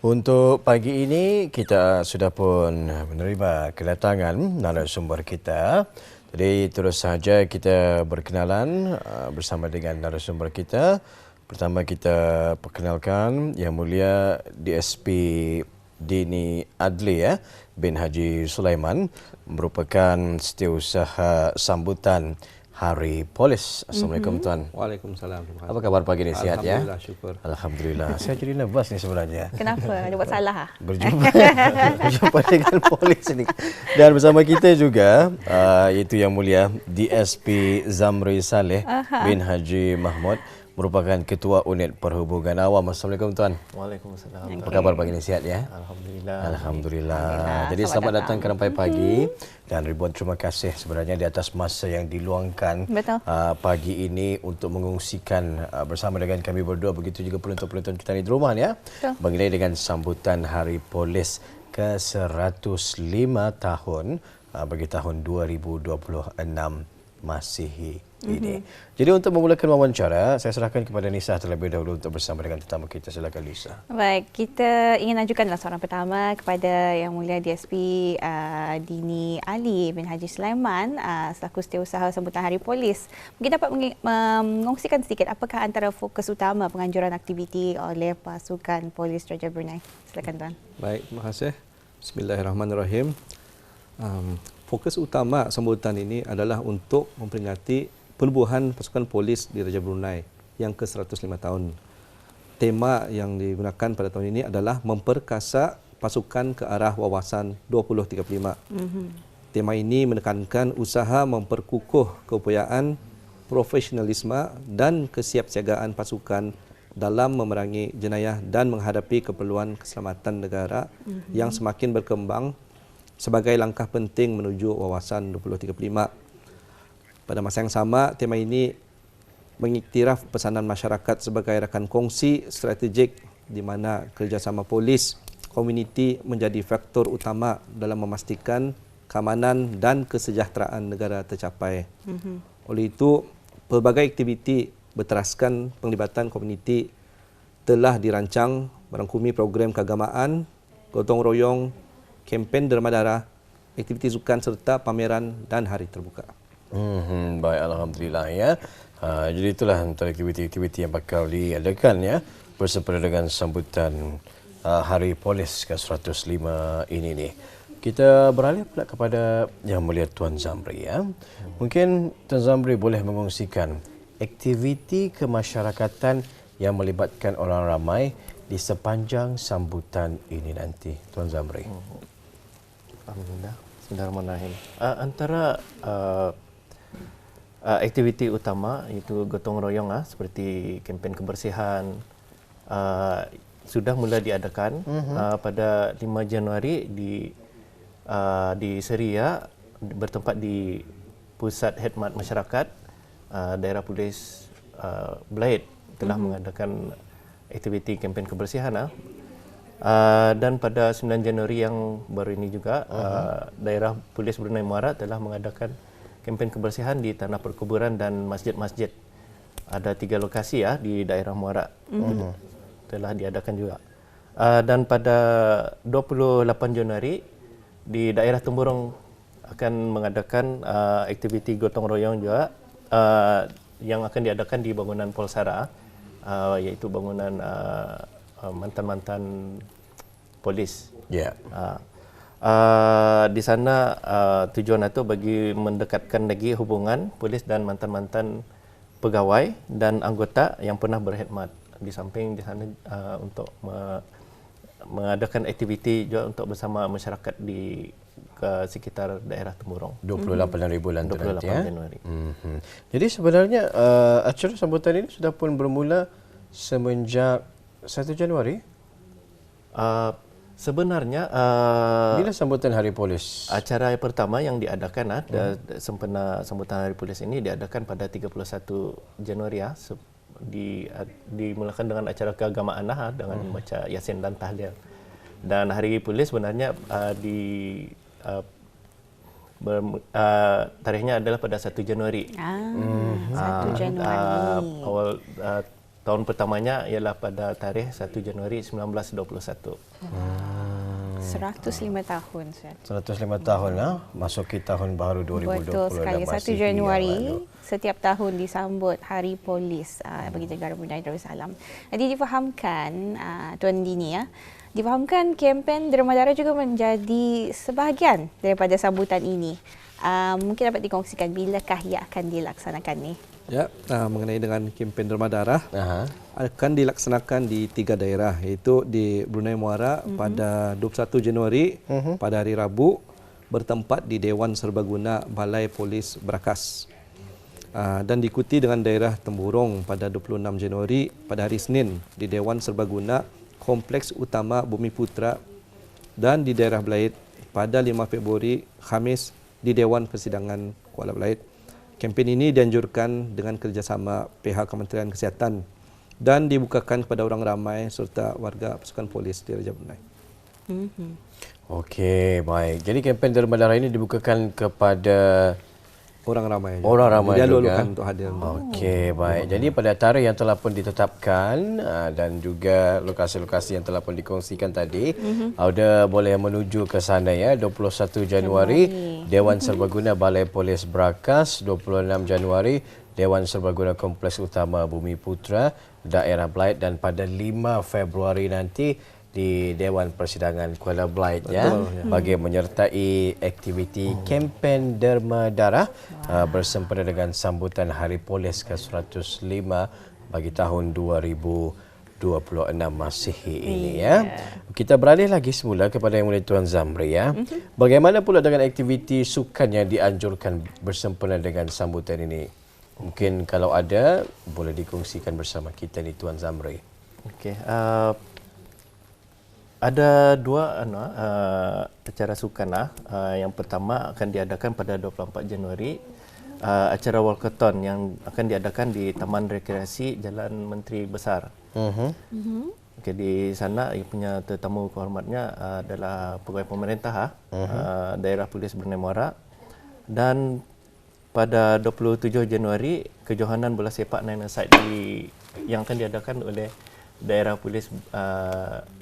Untuk pagi ini kita sudah pun menerima kedatangan narasumber kita. Jadi terus saja kita berkenalan bersama dengan narasumber kita. Pertama kita perkenalkan Yang Mulia DSP Dini Adli bin Haji Sulaiman, merupakan setiausaha sambutan Hari Polis. Assalamualaikum Tuan. Waalaikumsalam. Apa kabar pagi ni? Sihat ya? Alhamdulillah, syukur. Alhamdulillah. Saya jadi nervous ni sebenarnya. Kenapa? Ada buat salah? Berjumpa dengan polis ini. Dan bersama kita juga iaitu Yang Mulia DSP Zamri Saleh bin Haji Mahmud, merupakan Ketua Unit Perhubungan Awam. Assalamualaikum Tuan. Waalaikumsalam. Apa kabar pagi ni? Sihat ya? Alhamdulillah. Alhamdulillah. Jadi selamat datang ke Rampai Pagi dan ribuan terima kasih sebenarnya di atas masa yang diluangkan pagi ini untuk mengungsikan bersama dengan kami berdua, begitu juga penonton-penonton kita di rumah ya. Mengenai dengan sambutan Hari Polis ke-105 tahun bagi tahun 2026 Masihi ini. Jadi untuk memulakan wawancara, saya serahkan kepada Nisa terlebih dahulu untuk bersama dengan tetamu kita. Silakan Nisa. Baik, kita ingin ajukanlah soalan pertama kepada Yang Mulia DSP Dini Ali bin Haji Sulaiman selaku setiausaha sambutan Hari Polis. Mungkin dapat mengongsikan sedikit apakah antara fokus utama penganjuran aktiviti oleh pasukan Polis Raja Brunei. Silakan Tuan. Baik, terima kasih. Bismillahirrahmanirrahim. Fokus utama sambutan ini adalah untuk memperingati penubuhan pasukan polis di Raja Brunei yang ke-105 tahun. Tema yang digunakan pada tahun ini adalah memperkasa pasukan ke arah wawasan 2035. Tema ini menekankan usaha memperkukuh keupayaan, profesionalisme dan kesiapsiagaan pasukan dalam memerangi jenayah dan menghadapi keperluan keselamatan negara yang semakin berkembang sebagai langkah penting menuju wawasan 2035. Pada masa yang sama, tema ini mengiktiraf pesanan masyarakat sebagai rakan kongsi strategik di mana kerjasama polis, komuniti menjadi faktor utama dalam memastikan keamanan dan kesejahteraan negara tercapai. Oleh itu, pelbagai aktiviti berteraskan penglibatan komuniti telah dirancang merangkumi program keagamaan, gotong royong, kempen derma darah, aktiviti sukan serta pameran dan hari terbuka. Baik, Alhamdulillah ya. Jadi itulah antara aktiviti-aktiviti yang bakal diadakan ya bersempena dengan sambutan Hari Polis ke-105 ini nih. Kita beralih pula kepada Yang Mulia Tuan Zamri ya. Mungkin Tuan Zamri boleh mengongsikan aktiviti kemasyarakatan yang melibatkan orang ramai di sepanjang sambutan ini nanti, Tuan Zamri. Alhamdulillah. Bismillahirrahmanirrahim. Antara aktiviti utama itu gotong royong seperti kempen kebersihan sudah mula diadakan pada 5 Januari di Seria, bertempat di Pusat Khidmat Masyarakat Daerah Polis Belait telah mengadakan aktiviti kempen kebersihan. Dan pada 9 Januari yang baru ini juga Daerah Polis Brunei Muara telah mengadakan kempen kebersihan di tanah perkuburan dan masjid-masjid. Ada 3 lokasi di daerah Muara telah diadakan juga. Dan pada 28 Januari di daerah Temburong akan mengadakan aktiviti gotong royong juga yang akan diadakan di bangunan Polsara, iaitu bangunan mantan-mantan polis. Di sana tujuan itu bagi mendekatkan lagi hubungan polis dan mantan-mantan pegawai dan anggota yang pernah berkhidmat. Di samping di sana untuk mengadakan aktiviti juga untuk bersama masyarakat di sekitar daerah Temburong. 28 bulan 28 Januari. Jadi sebenarnya acara sambutan ini sudah pun bermula semenjak 1 Januari? Sebenarnya bila sambutan Hari Polis? Acara yang pertama yang diadakan sempena sambutan Hari Polis ini diadakan pada 31 Januari dimulakan dengan acara keagamaan dengan membaca Yasin dan tahlil. Dan Hari Polis sebenarnya tarikhnya adalah pada 1 Januari. 1 Januari. Awal tahun pertamanya ialah pada tarikh 1 Januari 1921. 105 tahun. 105 tahun masuki tahun baru 2020. Betul sekali. 1 Januari setiap tahun disambut Hari Polis bagi negara Brunei Darussalam. Jadi difahamkan Tuan Dini difahamkan kempen Derma Darah juga menjadi sebahagian daripada sambutan ini. Mungkin dapat dikongsikan bilakah ia akan dilaksanakan ni? Ya, mengenai dengan kempen Derma Darah akan dilaksanakan di 3 daerah, iaitu di Brunei Muara pada 21 Januari pada hari Rabu, bertempat di Dewan Serbaguna Balai Polis Berakas, dan diikuti dengan daerah Temburong pada 26 Januari pada hari Senin di Dewan Serbaguna Kompleks Utama Bumiputra, dan di daerah Belait pada 5 Februari Khamis di Dewan Persidangan Kuala Belait. Kempen ini dianjurkan dengan kerjasama pihak Kementerian Kesihatan dan dibukakan kepada orang ramai serta warga pasukan polis di Raja Brunei. Okey, baik. Jadi kempen Derma Darah ini dibukakan kepada orang ramai. Orang ramai dia juga untuk hadir. Okey, baik. Jadi pada tarikh yang telah pun ditetapkan dan juga lokasi-lokasi yang telah pun dikongsikan tadi, Auda boleh menuju ke sana 21 Januari Dewan Serbaguna Balai Polis Berakas, 26 Januari Dewan Serbaguna Kompleks Utama Bumiputra daerah Belait, dan pada 5 Februari nanti di Dewan Persidangan Kuala Belait bagi menyertai aktiviti kempen Derma Darah bersempena dengan sambutan Hari Polis ke-105 bagi tahun 2026 Masihi ini Kita beralih lagi semula kepada Yang Mulia Tuan Zamri Bagaimana pula dengan aktiviti sukan yang dianjurkan bersempena dengan sambutan ini? Mungkin kalau ada boleh dikongsikan bersama kita ni Tuan Zamri. Okey, ada 2 acara sukan yang pertama akan diadakan pada 24 Januari, acara walkathon yang akan diadakan di Taman Rekreasi Jalan Menteri Besar. Okey, di sana punya tetamu kehormatnya adalah pegawai pemerintah daerah Polis Brunei Muara, dan pada 27 Januari kejohanan bola sepak nine-a-side yang akan diadakan oleh daerah Polis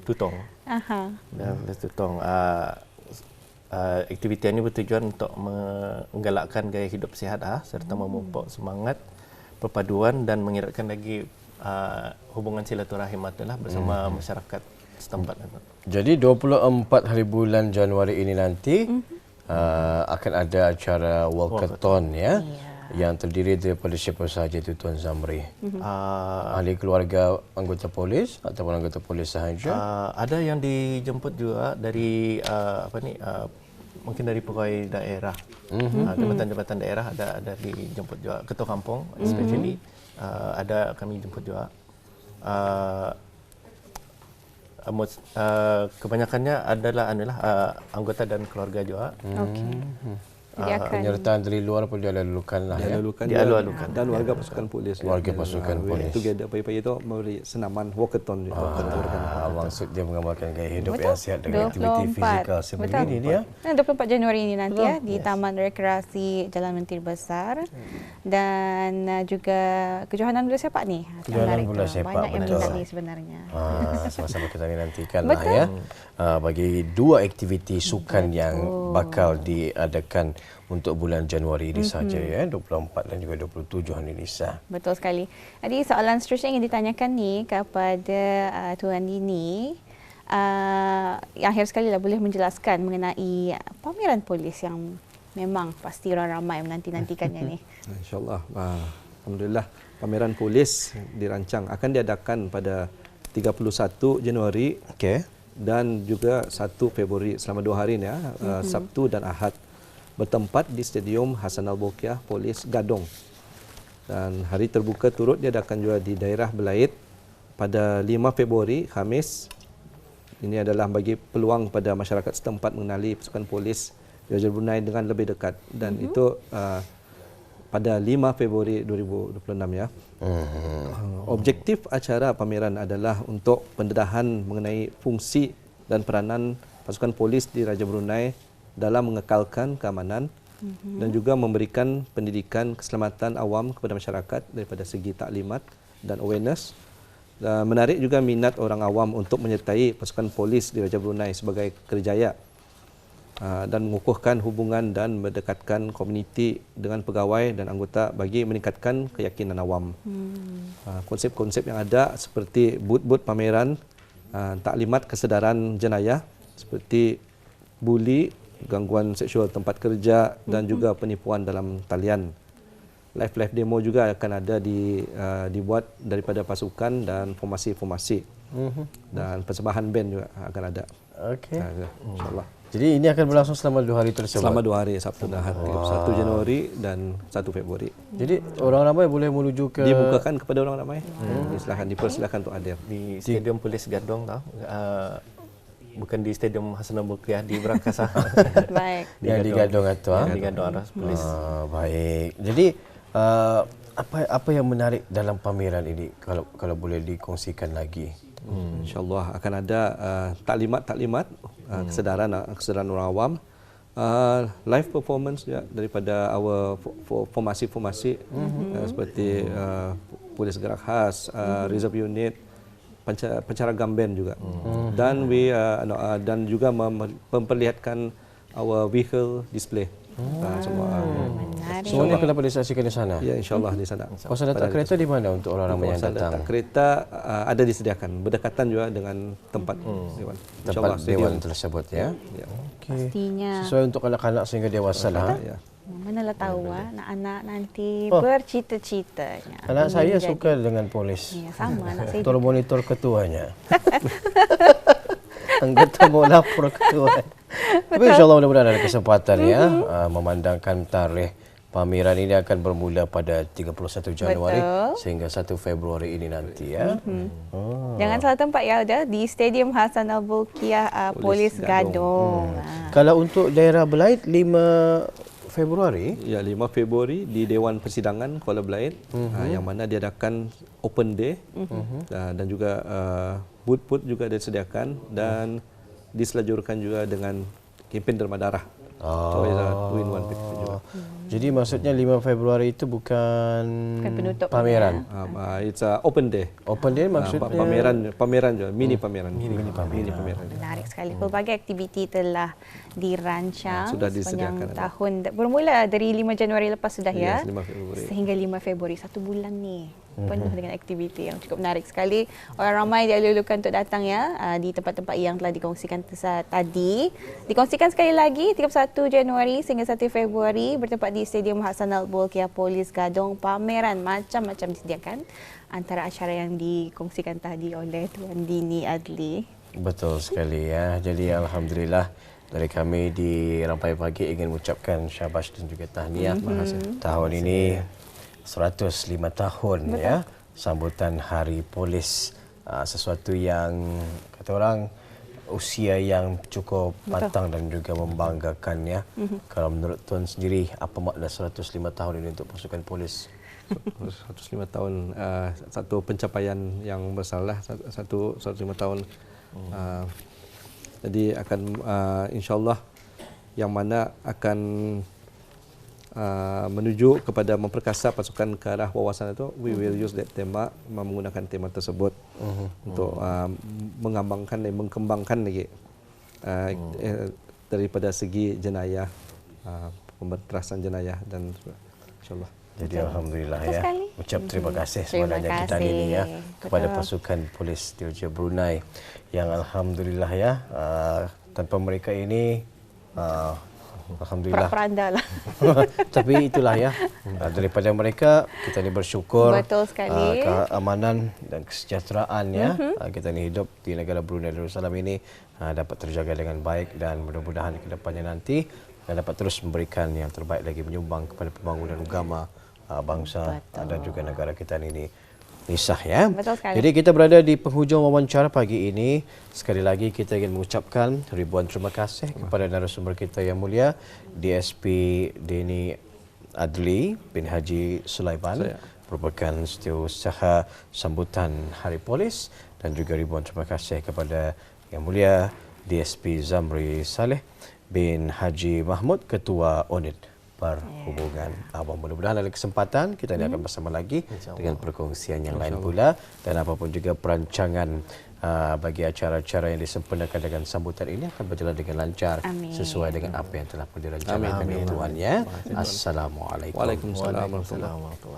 Tutong. Daerah Polis Tutong. Aktiviti ini bertujuan untuk menggalakkan gaya hidup sihat serta memupuk semangat perpaduan dan mengeratkan lagi hubungan silaturahim bersama masyarakat setempat. Jadi 24 hari bulan Januari ini nanti akan ada acara walkathon yang terdiri daripada siapa sahaja itu Tuan Zamri? Ahli keluarga anggota polis ataupun anggota polis sahaja? Ada yang dijemput juga dari mungkin dari pegawai daerah, jabatan-jabatan daerah ada dijemput juga, ketua kampung especially ada kami jemput juga. Kebanyakannya adalah anggota dan keluarga juga. Penyertaan dari luar pun dialu-alukan dialu-alukan. Dan warga pasukan polis. Warga pasukan polis. Together pagi-pagi itu memberi senaman walkathon. Maksud dia mengamalkan gaya hidup yang sihat dengan aktiviti fizikal sebegini dia. 24 Januari ini nanti di Taman Rekreasi Jalan Menteri Besar, dan juga kejohanan bola sepak ni. Kejohanan bola sepak, banyak yang minat ni sebenarnya. Sama-sama kita nantikanlah bagi 2 aktiviti sukan yang bakal diadakan untuk bulan Januari ini saja 24 dan juga 27 hari Nisa. Betul sekali. Jadi soalan seterusnya ingin ditanyakan ni kepada Tuan Dini. Yang akhir sekali boleh menjelaskan mengenai pameran polis yang memang pasti orang ramai menanti-nantikannya ni. InsyaAllah. Alhamdulillah, pameran polis dirancang akan diadakan pada 31 Januari dan juga 1 Februari selama 2 hari ni Sabtu dan Ahad, bertempat di Stadium Hassan Al-Bolkiah Polis Gadong. Dan hari terbuka turut diadakan juga di daerah Belait pada 5 Februari Khamis. Ini adalah bagi peluang pada masyarakat setempat mengenali pasukan polis di Raja Brunei dengan lebih dekat, dan itu pada 5 Februari 2026 Objektif acara pameran adalah untuk pendedahan mengenai fungsi dan peranan pasukan polis di Raja Brunei dalam mengekalkan keamanan dan juga memberikan pendidikan keselamatan awam kepada masyarakat daripada segi taklimat dan awareness, menarik juga minat orang awam untuk menyertai pasukan polis di Raja Brunei sebagai kerjaya dan mengukuhkan hubungan dan mendekatkan komuniti dengan pegawai dan anggota bagi meningkatkan keyakinan awam. Konsep-konsep yang ada seperti booth-booth pameran taklimat kesedaran jenayah seperti buli, gangguan seksual tempat kerja dan juga penipuan dalam talian. Live demo juga akan ada dibuat daripada pasukan dan formasi-formasi. Dan persembahan band juga akan ada. Okey. InsyaAllah. Jadi ini akan berlangsung selama 2 hari tersebut? Selama 2 hari, Sabtu dan Ahad, 1 Januari dan 1 Februari. Jadi orang ramai boleh menuju ke... Dibukakan kepada orang ramai. Dipersilakan untuk hadir. Di Stadium Polis Gadong tau. Bukan di Stadium Hasanul Bolkiah di Berangkasa. Baik. Yang di Gadong itu. Di Gadong Aras Polis. Baik. Jadi apa yang menarik dalam pameran ini kalau boleh dikongsikan lagi? InsyaAllah akan ada taklimat-taklimat kesedaran orang awam, live performance ya, daripada our formasi-formasi seperti Polis Gerak Khas, Reserve Unit, pencaragam band juga. Dan dan juga memperlihatkan our vehicle display. Semua semuanya akan dapat disaksikan di sana? Ya, insyaAllah di sana. Kawasan letak kereta di mana untuk orang-orang yang datang? Kereta ada disediakan, berdekatan juga dengan tempat dewan. Tempat dewan tersebut ya? Ya. Okay. Pastinya. Sesuai untuk anak-anak sehingga dewasa lah. Ya. Manalah tahu anak-anak nanti bercita-citanya. Anak saya suka dengan polis. Ya, sama anak saya. Tolong monitor ketuanya. Anggota mau lapor ketua. Tapi insyaAllah mudah-mudahan ada kesempatan ya memandangkan tarikh pameran ini akan bermula pada 31 Januari sehingga 1 Februari ini nanti ya. Jangan salah tempat ya, ada di Stadium Hasanul Bolkiah Polis Gadong. Kalau untuk daerah Belait 5 Februari? Ya, 5 Februari di Dewan Persidangan Kuala Belait yang mana diadakan open day dan juga booth-booth juga disediakan dan diselajurkan juga dengan kempen derma darah. So, two-in-one juga. Jadi maksudnya 5 Februari itu bukan penutup pameran. It's a open day. Open day maksudnya pameran juga, mini pameran. Menarik sekali. Pelbagai aktiviti telah dirancang sudah sepanjang disediakan tahun. Bermula dari 5 Januari lepas sudah ya. 5 Februari. Sehingga 5 Februari, 1 bulan ni. Penuh dengan aktiviti yang cukup menarik sekali. Orang ramai dialulukan untuk datang ya di tempat-tempat yang telah dikongsikan tadi. Dikongsikan sekali lagi 31 Januari sehingga 1 Februari bertempat di Stadium Hasanul Bolkiah Polis Gadong. Pameran macam-macam disediakan antara acara yang dikongsikan tadi oleh Tuan Dini Adli. Betul sekali ya. Jadi alhamdulillah dari kami di Rampai Pagi ingin mengucapkan syabas dan juga tahniah. Tahun ini 105 tahun ya sambutan Hari Polis, sesuatu yang kata orang usia yang cukup matang dan juga membanggakan ya. Kalau menurut tuan sendiri apa makna 105 tahun ini untuk pasukan polis? 105 tahun satu pencapaian yang besar lah, 105 tahun. Jadi akan insyaAllah yang mana akan menuju kepada memperkasa pasukan ke arah wawasan itu, we will use that tema, menggunakan tema tersebut untuk mengembangkan dan mengkembangkan lagi daripada segi jenayah, pemberasan jenayah dan insyaAllah. Jadi alhamdulillah ya. Ucap terima kasih sebenarnya kita ini ya kepada pasukan polis di Raja Brunei yang alhamdulillah ya tanpa mereka ini alhamdulillah. Peranda lah. Tapi itulah ya. Daripada mereka kita ni bersyukur. Betul sekali. Keamanan dan kesejahteraan ya. Kita ni hidup di negara Brunei Darussalam ini dapat terjaga dengan baik dan mudah-mudahan ke depannya nanti dapat terus memberikan yang terbaik lagi, menyumbang kepada pembangunan agama bangsa dan juga negara kita ini. Nisah ya. Jadi kita berada di penghujung wawancara pagi ini. Sekali lagi kita ingin mengucapkan ribuan terima kasih kepada narasumber kita yang mulia DSP Dini Adli bin Haji Sulaiman, merupakan setiausaha sambutan Hari Polis, dan juga ribuan terima kasih kepada yang mulia DSP Zamri Saleh bin Haji Mahmud, Ketua ONID. perhubungan. Mudah-mudahan ada kesempatan kita akan bersama lagi dengan perkongsian yang lain pula, dan apapun juga perancangan bagi acara-acara yang disempurnakan dengan sambutan ini akan berjalan dengan lancar. Amin. Sesuai dengan apa yang telah pun direncanakan Tuhan ya. Assalamualaikum. Waalaikumsalam warahmatullahi wabarakatuh.